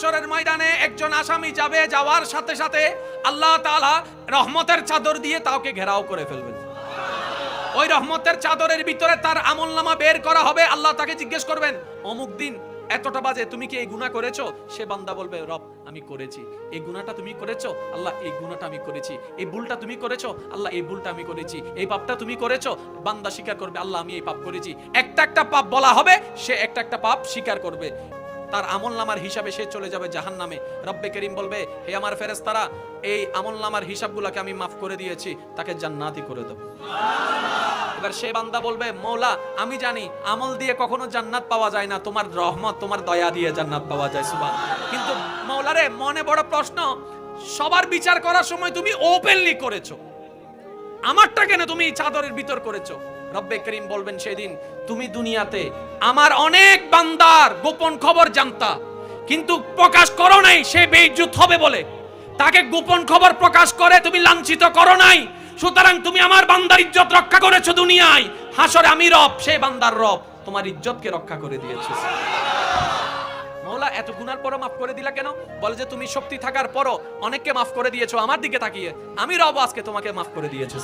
হাসরের ময়দানে একজন আসামি যাবে, যাওয়ার সাথে সাথে আল্লাহ তাআলা রহমতের চাদর দিয়ে তাকে ঘেরাও করে ফেলবেন। ওই রহমতের চাদরের ভিতরে তার আমলনামা বের করা হবে। আল্লাহ তাকে জিজ্ঞেস করবেন, অমুক দিন এতটা বাজে তুমি কি এই গুনাহ করেছো? সে বান্দা বলবে, রব আমি করেছি। এই গুনাহটা তুমি করেছো? আল্লাহ এই গুনাহটা আমি করেছি। এই ভুলটা তুমি করেছো? আল্লাহ এই ভুলটা আমি করেছি। এই পাপটা তুমি করেছো? বান্দা স্বীকার করবে, আল্লাহ আমি এই পাপ করেছি। একটা একটা পাপ বলা হবে, সে একটা একটা পাপ স্বীকার করবে। তার আমলনামার হিসাবে সে চলে যাবে জাহান্নামে। রব্বে করিম বলবে, হে আমার ফেরেশতারা, এই আমলনামার হিসাবগুলোকে আমি মাফ করে দিয়েছি, তাকে জান্নাতি করে দাও। এবার সে বান্দা বলবে, মওলা আমি জানি আমল দিয়ে কখনো জান্নাত পাওয়া যায় না, তোমার রহমত তোমার দয়া দিয়ে জান্নাত পাওয়া যায়। সুবহান। কিন্তু মওলা রে, মনে বড় প্রশ্ন, সবার বিচার করার সময় তুমি ওপেনলি করেছো, আমারটা কেন তুমি চাদরের ভিতর করেছো? রব্বে করিম বলবেন, সেদিন তুমি দুনিয়াতে আমার অনেক বান্দার গোপন খবর জানতা, কিন্তু প্রকাশ করো নাই, সে বেইজ্জত হবে বলে। তাকে গোপন খবর প্রকাশ করে তুমি লাঞ্ছিত করো নাই, সুতরাং তুমি আমার বান্দার ইজ্জত রক্ষা করেছো দুনিয়ায়। হাসরে আমি রব, সে বান্দার রব, তোমার ইজ্জতকে রক্ষা করে দিয়েছে। মওলা এত গুনার পরও মাফ করে দিলা কেন? বলে যে তুমি শক্তি থাকার পরও অনেককে মাফ করে দিয়েছো আমার দিকে তাকিয়ে, আমি রব আজকে তোমাকে মাফ করে দিয়েছি।